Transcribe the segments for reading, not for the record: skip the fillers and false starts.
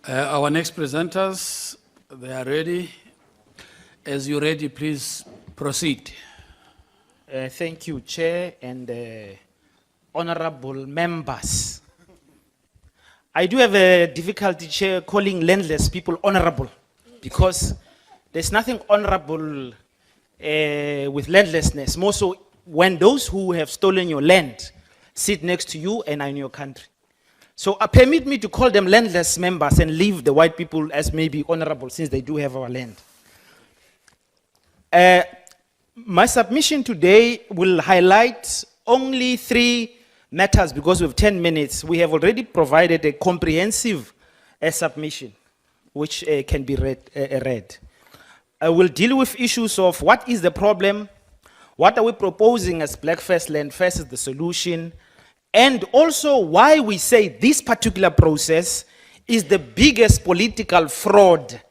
Our next presenters, they are ready. As you're ready, please proceed. Thank you, Chair and honorable members. I do have a difficulty, Chair, calling landless people honorable because there's nothing honorable with landlessness, more so when those who have stolen your land sit next to you and are in your country. So permit me to call them landless members and leave the white people as maybe honorable since they do have our land. My submission today will highlight only 3 matters because we have 10 minutes. We have already provided a comprehensive submission which can be read. I will deal with issues of what is the problem, what are we proposing as Black First Land First is the solution, and also why we say this particular process is the biggest political fraud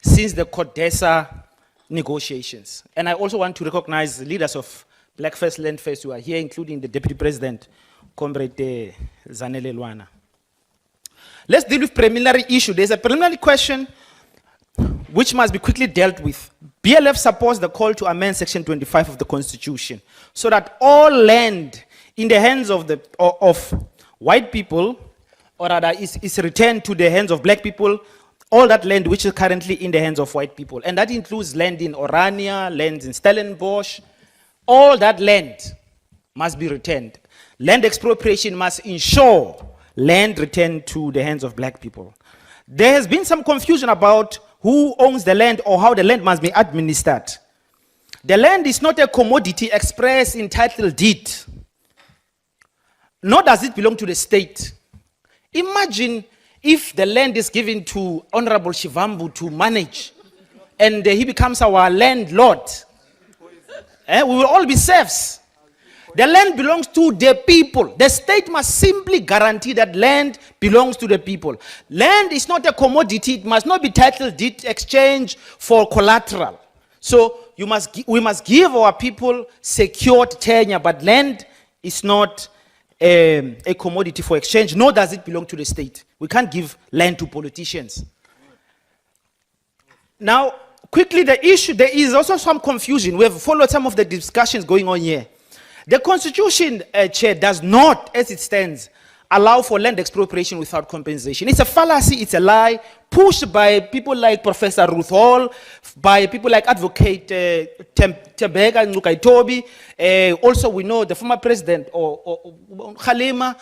since the CODESA negotiations. And I also want to recognize the leaders of Black First Land First who are here, including the Deputy President, Comrade Zanele Lwana. Let's deal with preliminary issue. There's a preliminary question which must be quickly dealt with. BLF supports the call to amend Section 25 of the Constitution so that all land in the hands of white people, or rather is returned to the hands of black people, all that land which is currently in the hands of white people. And that includes land in Orania, land in Stellenbosch. All that land must be returned. Land expropriation must ensure land returned to the hands of black people. There has been some confusion about who owns the land or how the land must be administered. The land is not a commodity expressed in title deed, nor does it belong to the state. Imagine if the land is given to Honorable Shivambu to manage, and he becomes our landlord. We will all be serfs. The land belongs to the people. The state must simply guarantee that land belongs to the people. Land is not a commodity. It must not be title deed exchange for collateral. So we must give our people secured tenure, but land is not a commodity for exchange, nor does it belong to the state. We can't give land to politicians. Now, quickly the issue, there is also some confusion. We have followed some of the discussions going on here. The Constitution, Chair, does not, as it stands, allow for land expropriation without compensation. It's a fallacy, it's a lie, pushed by people like Professor Ruth Hall, by people like Advocate Tebeka Mngxitama, also we know the former president, or Khalima.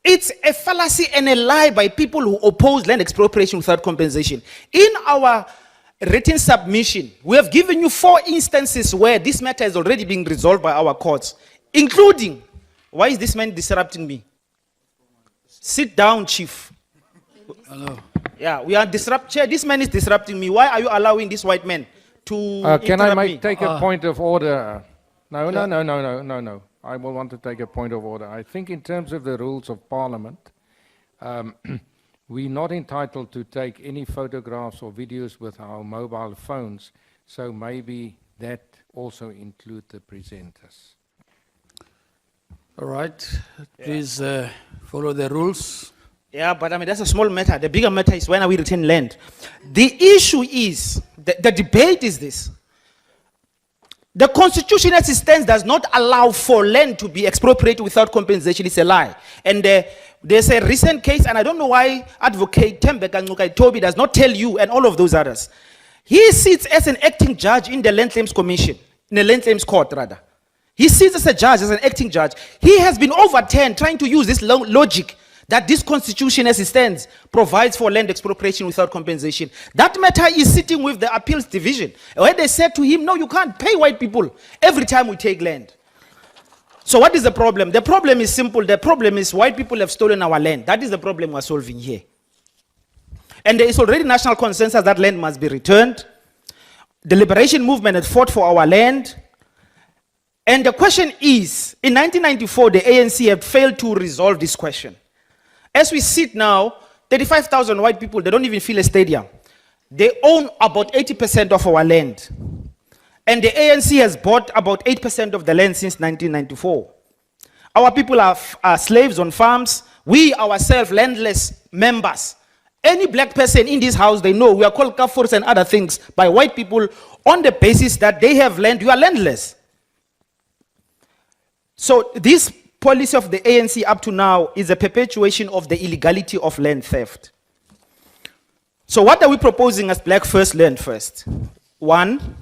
It's a fallacy and a lie by people who oppose land expropriation without compensation. In our written submission, we have given you 4 instances where this matter is already being resolved by our courts, including, why is this man disrupting me? Sit down, Chief. Hello. Yeah, we are Chair, this man is disrupting me. Why are you allowing this white man to Can I take take a point of order? No. I will want to take a point of order. I think in terms of the rules of Parliament, we're not entitled to take any photographs or videos with our mobile phones. So maybe that also include the presenters. All right. Please follow the rules. Yeah, but I mean, that's a small matter. The bigger matter is when we return land. The issue is, the debate is this. The Constitution as it stands does not allow for land to be expropriated without compensation. It's a lie. And there's a recent case, and I don't know why Advocate Tebeka Mngxitama does not tell you and all of those others. He sits as an acting judge in the Land Claims Commission, in the Land Claims Court rather. He sits as a judge, as an acting judge. He has been overturned trying to use this logic that this Constitution as it stands provides for land expropriation without compensation. That matter is sitting with the appeals division, where they said to him, no, you can't pay white people every time we take land. So what is the problem? The problem is simple. The problem is white people have stolen our land. That is the problem we're solving here. And there is already national consensus that land must be returned. The liberation movement has fought for our land. And the question is, in 1994, the ANC had failed to resolve this question. As we sit now, 35,000 white people, they don't even feel a stadium. They own about 80% of our land. And the ANC has bought about 8% of the land since 1994. Our people are slaves on farms. We ourselves, landless members, Any black person in this house, they know we are called kafirs and other things by white people on the basis that they have land, you are landless. So this policy of the ANC up to now is a perpetuation of the illegality of land theft. So what are we proposing as Black First Land First? One,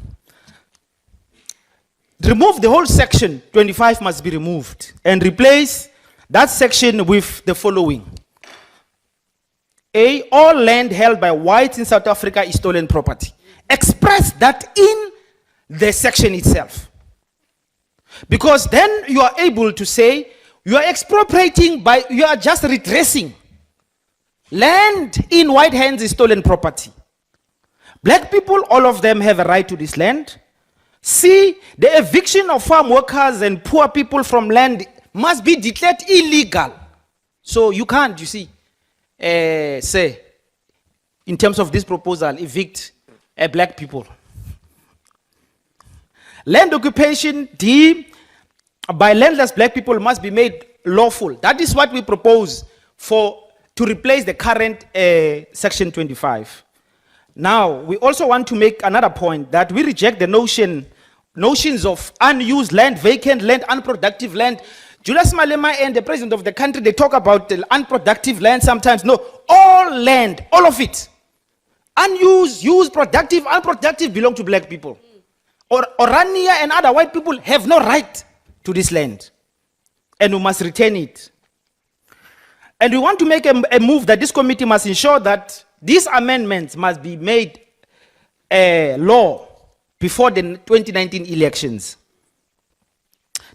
remove the whole section 25 must be removed and replace that section with the following. A, all land held by whites in South Africa is stolen property. Express that in the section itself. Because then you are able to say, you are expropriating by, you are just redressing. Land in white hands is stolen property. Black people, all of them have a right to this land. C, the eviction of farm workers and poor people from land must be declared illegal. So you can't, you see, say, in terms of this proposal, evict black people. Land occupation, D, by landless black people must be made lawful. That is what we propose to replace the current section 25. Now, we also want to make another point that we reject the notions of unused land, vacant land, unproductive land. Julius Malema and the president of the country, they talk about the unproductive land sometimes. No, all land, all of it. Unused, used, productive, unproductive belong to black people. Orania and other white people have no right to this land. And we must retain it. And we want to make a move that this committee must ensure that these amendments must be made law before the 2019 elections.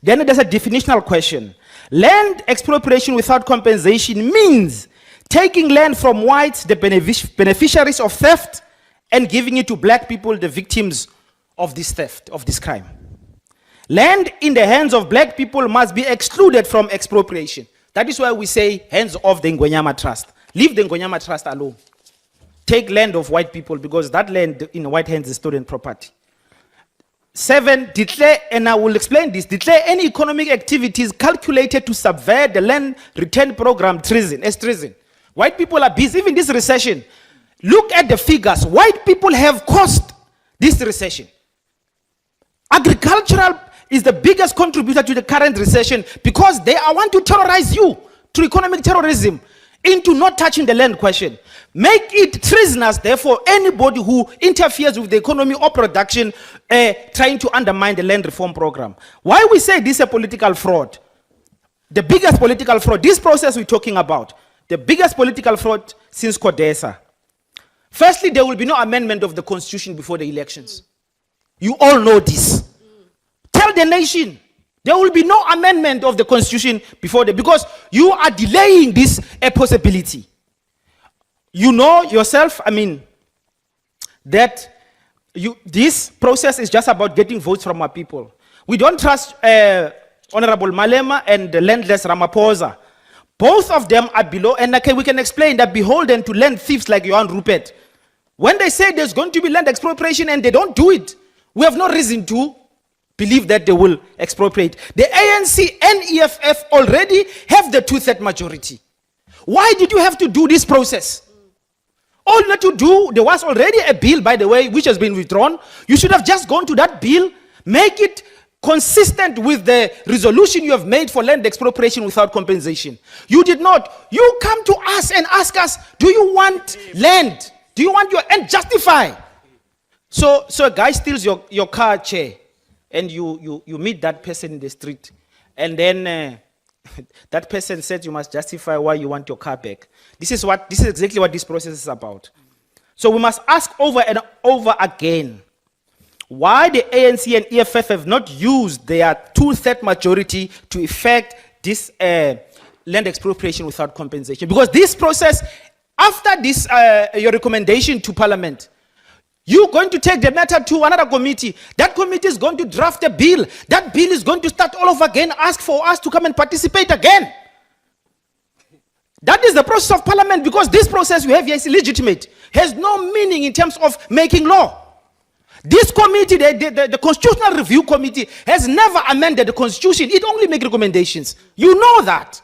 Then there's a definitional question. Land expropriation without compensation means taking land from whites, the beneficiaries of theft, and giving it to black people, the victims of this theft, of this crime. Land in the hands of black people must be excluded from expropriation. That is why we say hands off the Mngxitama Trust. Leave the Mngxitama Trust alone. Take land of white people because that land in white hands is stolen property. 7, declare, and I will explain this, declare any economic activities calculated to subvert the land return program treason, as treason. White people are busy, even this recession. Look at the figures. White people have caused this recession. Agricultural is the biggest contributor to the current recession because they want to terrorize you through economic terrorism into not touching the land question. Make it treasonous, therefore, anybody who interferes with the economy or production trying to undermine the land reform program. Why we say this is a political fraud? The biggest political fraud, this process we're talking about, the biggest political fraud since Codesa. Firstly, there will be no amendment of the constitution before the elections. You all know this. Tell the nation, there will be no amendment of the constitution before because you are delaying this possibility. You know yourself, that this process is just about getting votes from our people. We don't trust Honorable Malema and the landless Ramaphosa. Both of them are below, and we can explain that beholden to land thieves like Johan Rupert. When they say there's going to be land expropriation and they don't do it, we have no reason to believe that they will expropriate. The ANC and EFF already have the 2/3 majority. Why did you have to do this process? All you had to do, there was already a bill, by the way, which has been withdrawn. You should have just gone to that bill, make it consistent with the resolution you have made for land expropriation without compensation. You did not. You come to us and ask us, do you want land? Do you want and justify? So a guy steals your car chair, and you meet that person in the street, and then that person said you must justify why you want your car back. This is exactly what this process is about. So we must ask over and over again why the ANC and EFF have not used their 2/3 majority to effect this land expropriation without compensation. Because this process, after this your recommendation to Parliament, you're going to take the matter to another committee. That committee is going to draft a bill. That bill is going to start all over again, ask for us to come and participate again. That is the process of Parliament, because this process we have here is illegitimate. Has no meaning in terms of making law. This committee, the Constitutional Review Committee, has never amended the Constitution. It only makes recommendations. You know that.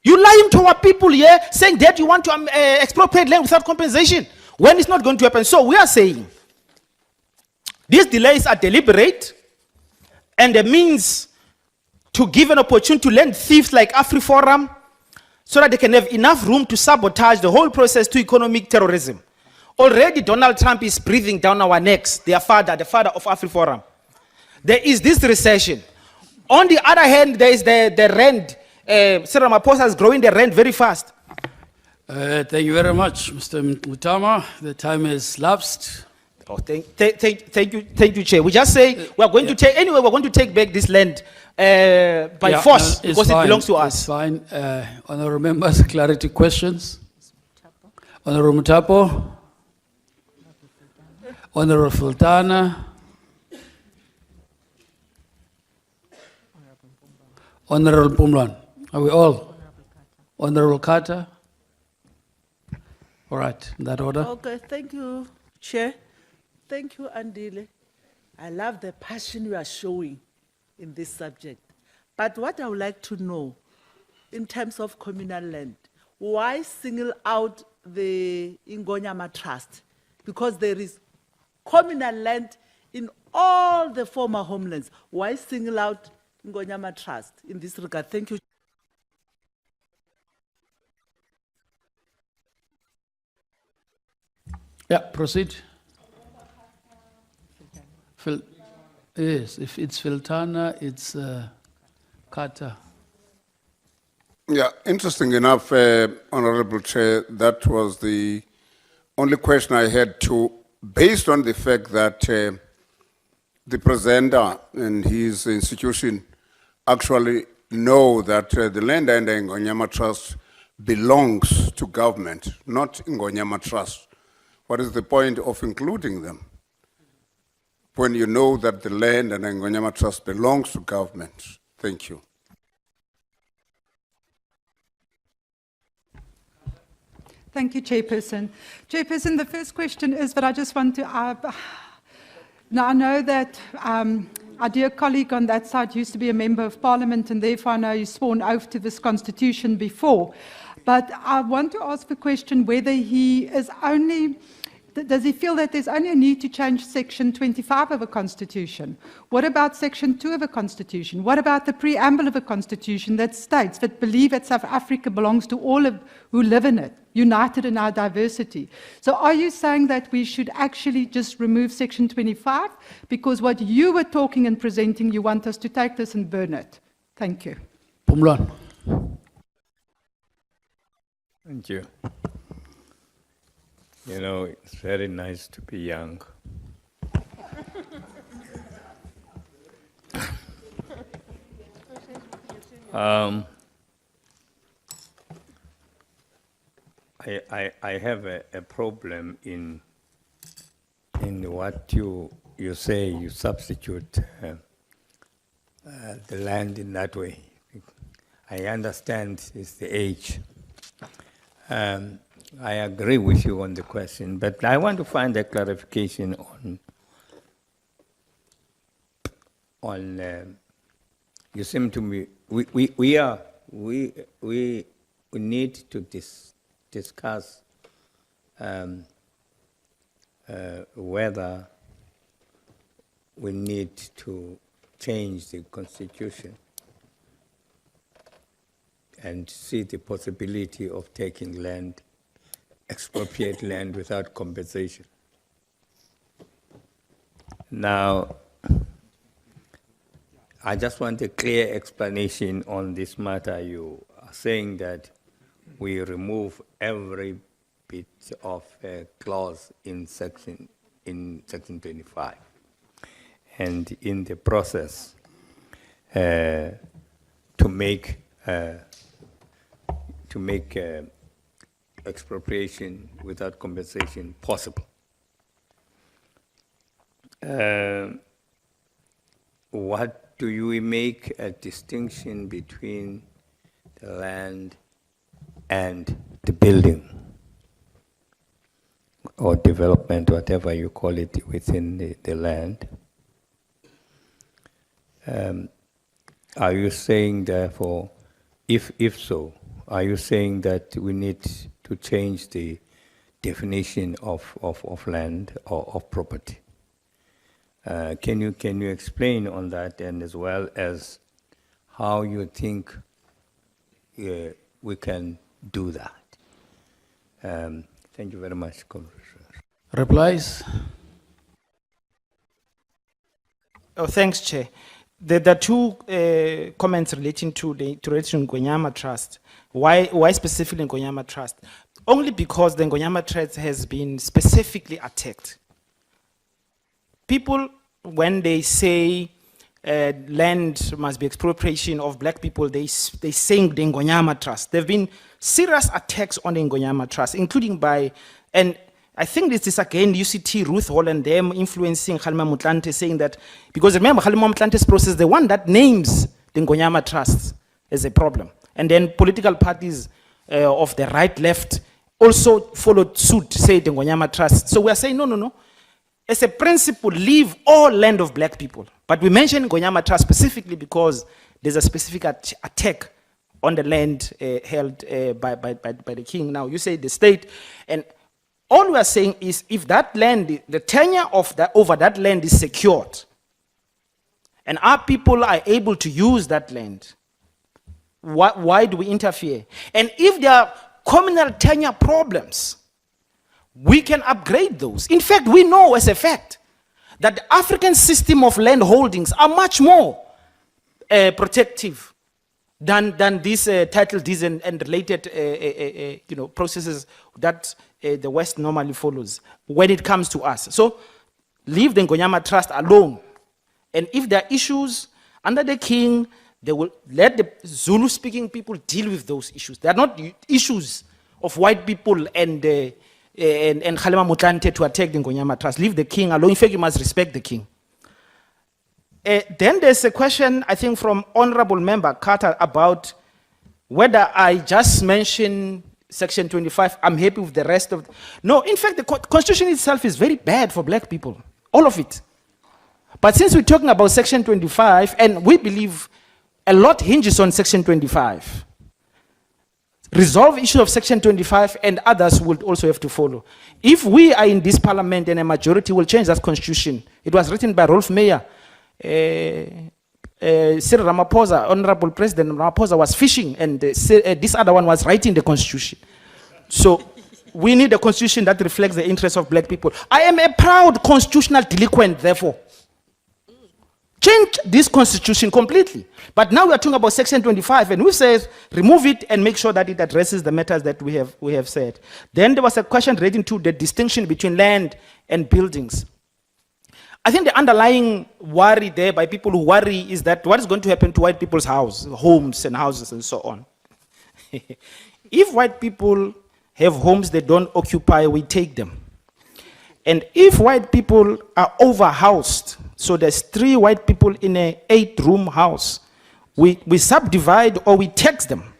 You lying to our people here, saying that you want to expropriate land without compensation, when it's not going to happen. So we are saying, these delays are deliberate, and a means to give an opportunity to land thieves like AfriForum, so that they can have enough room to sabotage the whole process to economic terrorism. Already Donald Trump is breathing down our necks, their father, the father of AfriForum. There is this recession. On the other hand, there is the rand. Cyril Ramaphosa is growing the rand very fast. Thank you very much, Mr. Mngxitama. The time has lapsed. Oh, thank you, Chair. We just say we are going to take, anyway, we're going to take back this land by Yeah, force no, it's because it fine, belongs to It's us. fine. Honorable members, clarity questions. Honorable Mutapo. Honorable Sultana. Honorable Pumlan. Are we all? Honorable Carter. All right, in that order. Okay, thank you, Chair. Thank you, Andile. I love the passion you are showing in this subject. But what I would like to know, in terms of communal land, why single out the Ngonyama Trust? Because there is communal land in all the former homelands. Why single out Ngonyama Trust in this regard? Thank you. Yeah, proceed. Yes, if it's Filtana, it's Carter. Yeah, interesting enough, Honorable Chair, that was the only question I had to, based on the fact that the presenter and his institution actually know that the land under Ngonyama Trust belongs to government, not Ngonyama Trust. What is the point of including them when you know that the land and Ngonyama Trust belongs to government? Thank you. Thank you, Chairperson. Chairperson, the first question is that I just want to, now I know that our dear colleague on that side used to be a member of Parliament, and therefore I know you sworn oath to this Constitution before. But I want to ask the question whether he is only, does he feel that there's only a need to change Section 25 of a Constitution? What about Section 2 of a Constitution? What about the preamble of a Constitution that states that believe that South Africa belongs to all of who live in it, united in our diversity? So are you saying that we should actually just remove Section 25? Because what you were talking and presenting, you want us to take this and burn it. Thank you. Pumlan. Thank you. You know, it's very nice to be young. I have a problem in what you say. You substitute the land in that way. I understand it's the age. I agree with you on the question, but I want to find a clarification on. You seem to me we need to discuss whether we need to change the Constitution and see the possibility of taking land, expropriate land without compensation. Now, I just want a clear explanation on this matter. You are saying that we remove every bit of a clause in Section 25, and in the process to make expropriation without compensation possible. What do you make a distinction between the land and the building or development, whatever you call it, within the land? Are you saying, therefore, if so, Are you saying that we need to change the definition of land or of property? Can you explain on that, and as well as how you think we can do that? Thank you very much, Commissioner. Replies? Oh, thanks, Chair. There are two comments relating to the Ngonyama Trust. Why specifically Ngonyama Trust? Only because the Ngonyama Trust has been specifically attacked. People, when they say land must be expropriation of black people, they sing the Ngonyama Trust. There have been serious attacks on the Ngonyama Trust, including by, and I think this is again UCT, Ruth Hall and them influencing Kgalema Motlanthe, saying that, because remember Kgalema Motlanthe's process, the one that names the Ngonyama Trust as a problem. And then political parties of the right, left also followed suit, say the Ngonyama Trust. So we are saying, no. As a principle, leave all land of black people. But we mention Ngonyama Trust specifically because there's a specific attack on the land held by the king. Now, you say the state, and all we are saying is if that land, the tenure of over that land is secured, and our people are able to use that land, why do we interfere? And if there are communal tenure problems, we can upgrade those. In fact, we know as a fact that the African system of land holdings are much more protective than these title deeds and related processes that the West normally follows when it comes to us. So leave the Ngonyama Trust alone. And if there are issues under the king, they will let the Zulu-speaking people deal with those issues. They are not issues of white people and Kgalema Motlanthe to attack the Ngonyama Trust. Leave the king alone. In fact, you must respect the king. Then there's a question, I think, from Honorable Member Carter about whether I just mentioned Section 25. I'm happy with the rest of No, in fact, the Constitution itself is very bad for black people. All of it. But since we're talking about Section 25, and we believe a lot hinges on Section 25, resolve issue of Section 25 and others will also have to follow. If we are in this parliament and a majority will change that constitution, it was written by Rolf Meyer, Cyril Ramaphosa, Honorable President Ramaphosa was fishing and this other one was writing the constitution. So we need a constitution that reflects the interests of black people. I am a proud constitutional delinquent, therefore. Change this constitution completely. But now we are talking about Section 25, and we say remove it and make sure that it addresses the matters that we have said. Then there was a question relating to the distinction between land and buildings. I think the underlying worry there by people who worry is that what is going to happen to white people's homes and houses and so on. If white people have homes they don't occupy, we take them. And if white people are overhoused, so there's 3 white people in an 8-room house, we subdivide or we tax them.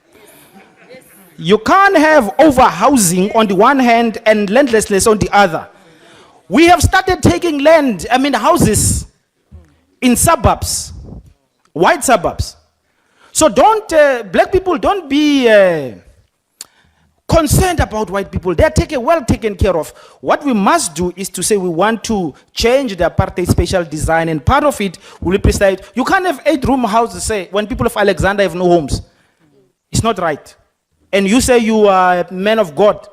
Yes. You can't have overhousing on the one hand and landlessness on the other. We have started taking land, houses in suburbs, white suburbs. So black people don't be concerned about white people. They are well taken care of. What we must do is to say we want to change the apartheid spatial design, and part of it will be precise. You can't have 8-room houses, say, when people of Alexander have no homes. It's not right. And you say you are a man of God.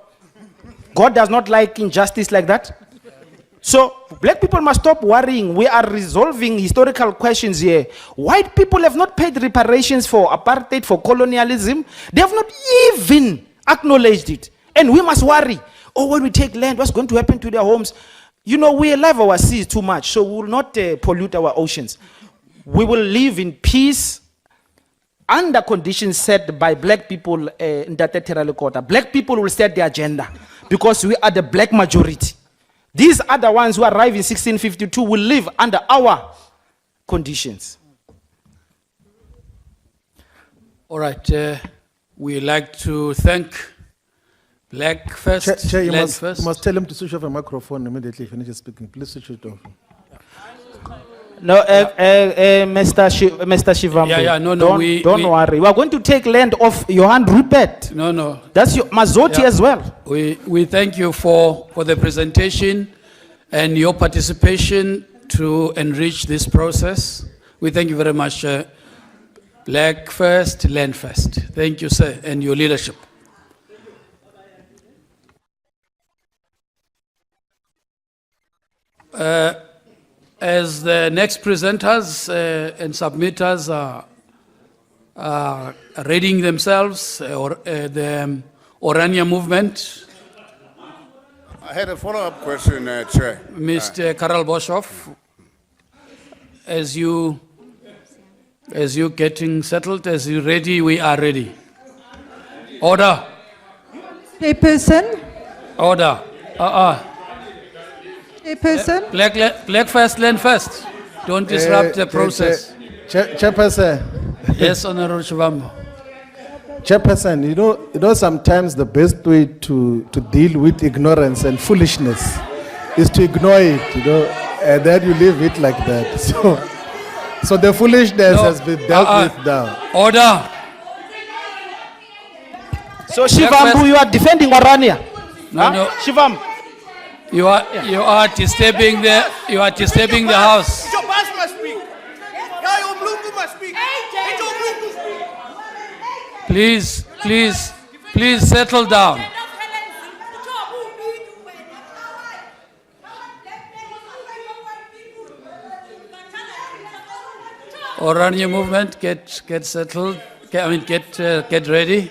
God does not like injustice like that. So black people must stop worrying. We are resolving historical questions here. White people have not paid reparations for apartheid, for colonialism. They have not even acknowledged it. And we must worry. Oh, when we take land, what's going to happen to their homes? We love our seas too much, so we will not pollute our oceans. We will live in peace under conditions set by black people in the territorial quarter. Black people will set the agenda because we are the black majority. These are the ones who arrived in 1652 will live under our conditions. All right. We like to thank Black First, Chair, you Land must, First. you must tell him to switch off a microphone immediately he finishes speaking. Please switch it off. No, Mr. Shivambu. Yeah, no, Don't, we- don't we- worry. We are going to take land off Johan Rupert. No. That's your Mazoti Yeah. as well. We thank you for the presentation and your participation to enrich this process. We thank you very much. Black first, land first. Thank you, sir, and your leadership. As the next presenters and submitters are readying themselves, the Orania movement, I had a follow-up question, Chair. Mr. Karel Boshoff, as you getting settled, as you ready, we are ready. Order, Chairperson, order. Chairperson, Black first, land first. Don't disrupt the process. Chairperson, Yes, Honorable Shivambu. Chairperson, you know, sometimes the best way to deal with ignorance and foolishness is to ignore it, and then you leave it like that. So the foolishness No, has been dealt with now. Order. So Shivambu, you are defending Orania. No, no. Shivambu. You are disturbing the house. Your boss must speak. Yeah, your Mlungu must speak. Let your Mlungu speak. Please settle down. Orania movement, get settled. Get ready.